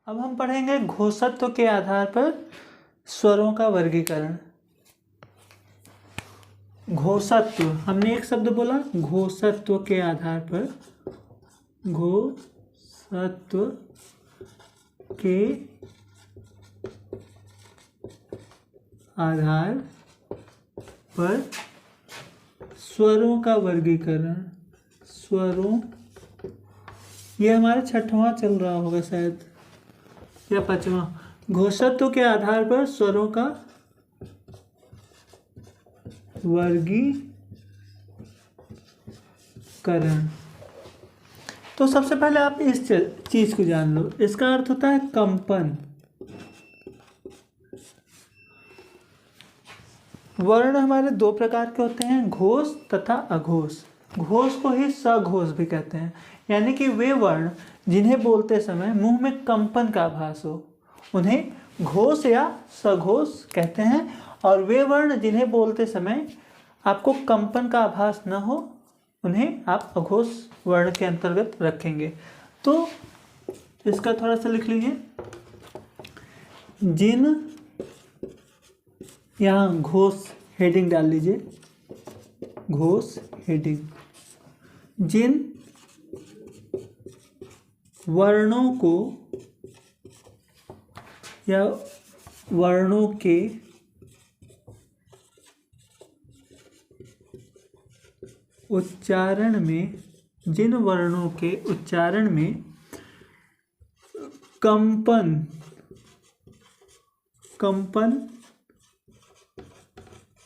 अब हम पढ़ेंगे घोषत्व के आधार पर स्वरों का वर्गीकरण। घोषत्व, हमने एक शब्द बोला घोषत्व के आधार पर, घोषत्व के आधार पर स्वरों का वर्गीकरण। स्वरों, ये हमारा 6वां चल रहा होगा शायद या 5वां। घोषत्व के आधार पर स्वरों का वर्गीकरण। तो सबसे पहले आप इस चीज को जान लो, इसका अर्थ होता है कंपन। वर्ण हमारे 2 प्रकार के होते हैं, घोष तथा अघोष। घोष को ही सघोष भी कहते हैं, यानी कि वे वर्ण जिन्हें बोलते समय मुंह में कंपन का आभास हो उन्हें घोष या सघोष कहते हैं, और वे वर्ण जिन्हें बोलते समय आपको कंपन का आभास न हो उन्हें आप अघोष वर्ण के अंतर्गत रखेंगे। तो इसका थोड़ा सा लिख लीजिए, जिन, यहाँ घोष हेडिंग डाल लीजिए, घोष हेडिंग, जिन वर्णों को या वर्णों के उच्चारण में, जिन वर्णों के उच्चारण में कंपन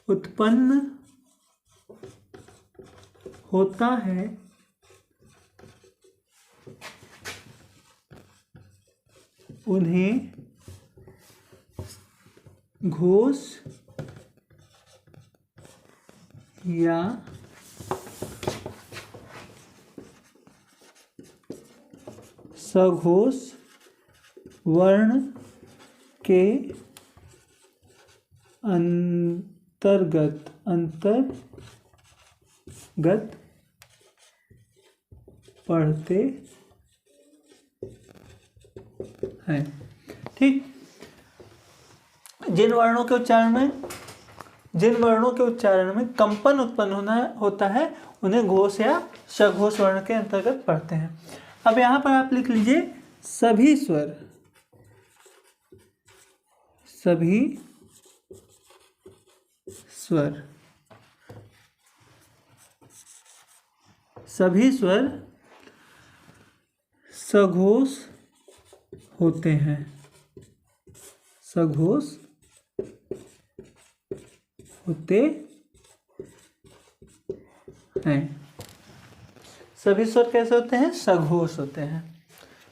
उत्पन्न होता है उन्हें घोष या सघोष वर्ण के अंतर्गत पढ़ते हैं। ठीक, जिन वर्णों के उच्चारण में कंपन उत्पन्न होता है उन्हें घोष या सघोष वर्ण के अंतर्गत पढ़ते हैं। अब यहां पर आप लिख लीजिए सभी स्वर, सभी स्वर सघोष होते हैं, सघोष होते हैं। सभी स्वर कैसे होते हैं? सघोष होते हैं।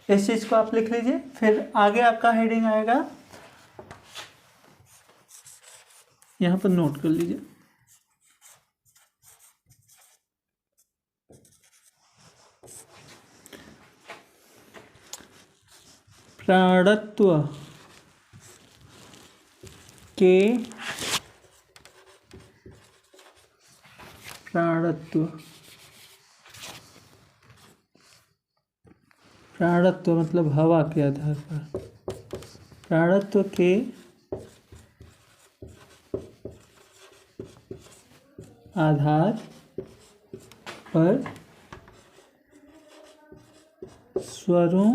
इस चीज को आप लिख लीजिए। फिर आगे आपका हेडिंग आएगा, यहां पर नोट कर लीजिए, प्राणत्व के प्राणत्व मतलब हवा के आधार पर, प्राणत्व के आधार पर स्वरों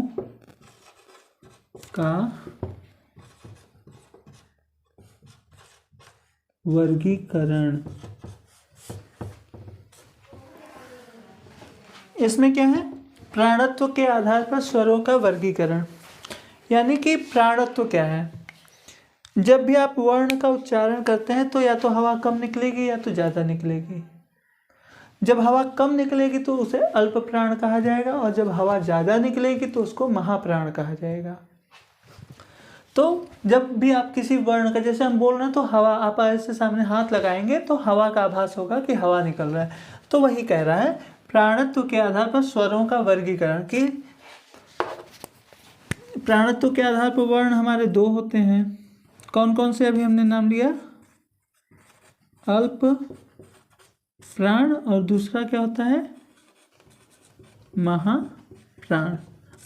का वर्गीकरण। इसमें क्या है? प्राणत्व के आधार पर स्वरों का वर्गीकरण, यानी कि प्राणत्व क्या है? जब भी आप वर्ण का उच्चारण करते हैं तो या तो हवा कम निकलेगी या तो ज़्यादा निकलेगी। जब हवा कम निकलेगी तो उसे अल्प प्राण कहा जाएगा, और जब हवा ज़्यादा निकलेगी तो उसको महाप्राण कहा जाएगा। तो जब भी आप किसी वर्ण का, जैसे हम बोल रहे हैं तो हवा, आप ऐसे सामने हाथ लगाएंगे तो हवा का आभास होगा कि हवा निकल रहा है। तो वही कह रहा है प्राणत्व के आधार पर स्वरों का वर्गीकरण, कि प्राणत्व के आधार पर वर्ण हमारे 2 होते हैं। कौन कौन से अभी हमने नाम लिया? अल्प प्राण, और दूसरा क्या होता है? महाप्राण।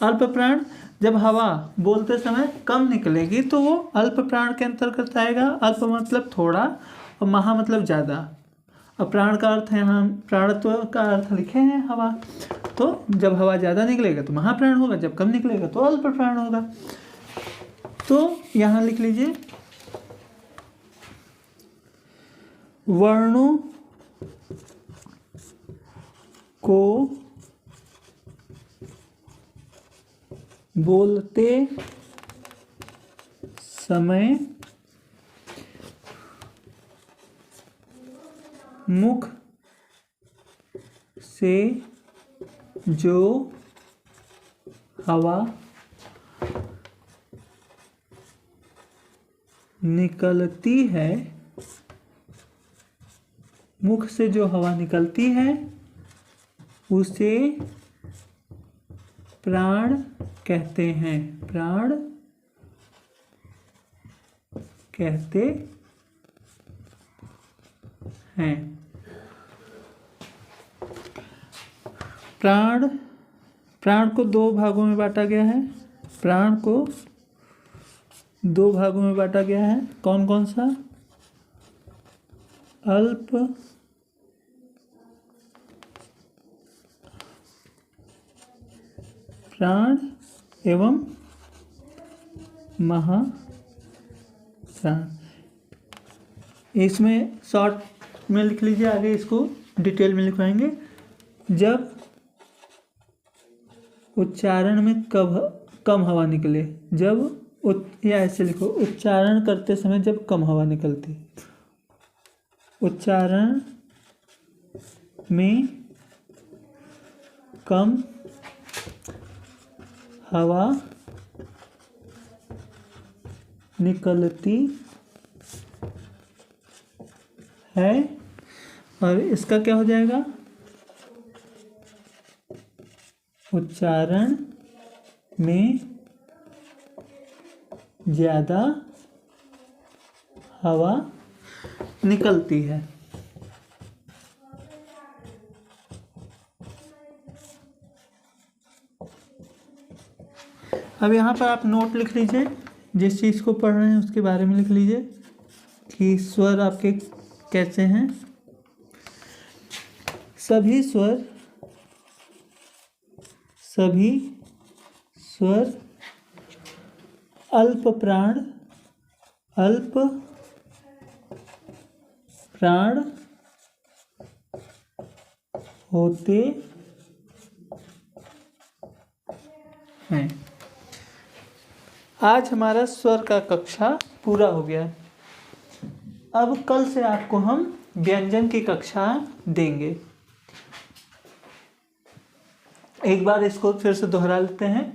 अल्प प्राण जब हवा बोलते समय कम निकलेगी तो वो अल्प प्राण के अंतर्गत आएगा। अल्प मतलब थोड़ा और महा मतलब ज़्यादा। अब प्राण का अर्थ है, यहाँ प्राणत्व का अर्थ लिखे हैं हवा, तो जब हवा ज़्यादा निकलेगा तो महाप्राण होगा, जब कम निकलेगा तो अल्प प्राण होगा। तो यहाँ लिख लीजिए वर्णों को बोलते समय मुख से जो हवा निकलती है, मुख से जो हवा निकलती है उसे प्राण कहते हैं। प्राण कहते हैं। प्राण को दो भागों में बांटा गया है। प्राण को दो भागों में बांटा गया है। कौन कौन सा? अल्प प्राण एवं महाप्राण। इसमें शॉर्ट में लिख लीजिए, आगे इसको डिटेल में लिखवाएंगे। जब उच्चारण में कम हवा निकले, या ऐसे लिखो, उच्चारण करते समय जब कम हवा निकलती, उच्चारण में कम हवा निकलती है, और इसका क्या हो जाएगा? उच्चारण में ज़्यादा हवा निकलती है। अब यहाँ पर आप नोट लिख लीजिए, जिस चीज़ को पढ़ रहे हैं उसके बारे में लिख लीजिए कि स्वर आपके कैसे हैं। सभी स्वर अल्प प्राण होते हैं। आज हमारा स्वर का कक्षा पूरा हो गया। अब कल से आपको हम व्यंजन की कक्षा देंगे। एक बार इसको फिर से दोहरा लेते हैं।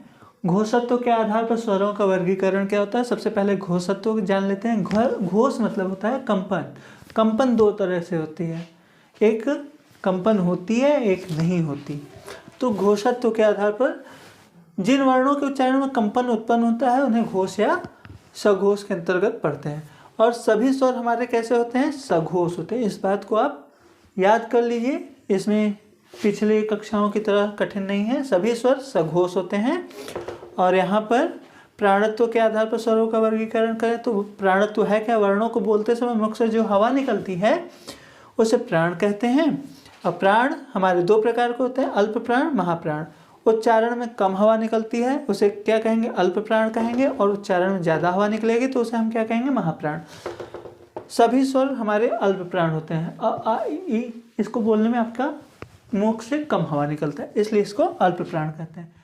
घोषत्व के आधार पर स्वरों का वर्गीकरण क्या होता है? सबसे पहले घोषत्व जान लेते हैं। घोष मतलब होता है कंपन। कंपन दो तरह से होती है, एक कंपन होती है, एक नहीं होती। तो घोषत्व के आधार पर जिन वर्णों के उच्चारण में कंपन उत्पन्न होता है उन्हें घोष या सघोष के अंतर्गत पढ़ते हैं। और सभी स्वर हमारे कैसे होते हैं? सघोष होते हैं। इस बात को आप याद कर लीजिए, इसमें पिछले कक्षाओं की तरह कठिन नहीं है। सभी स्वर सघोष होते हैं। और यहाँ पर प्राणत्व के आधार पर स्वरों का वर्गीकरण करें तो प्राणत्व है क्या? वर्णों को बोलते समय मुख से जो हवा निकलती है उसे प्राण कहते हैं। और प्राण हमारे दो प्रकार के होते हैं, अल्प प्राण, महाप्राण। उच्चारण में कम हवा निकलती है उसे क्या कहेंगे? अल्प प्राण कहेंगे। और उच्चारण में ज़्यादा हवा निकलेगी तो उसे हम क्या कहेंगे? महाप्राण। सभी स्वर हमारे अल्प प्राण होते हैं। अ आ इ इसको बोलने में आपका मुख से कम हवा निकलता है, इसलिए इसको अल्प प्राण कहते हैं।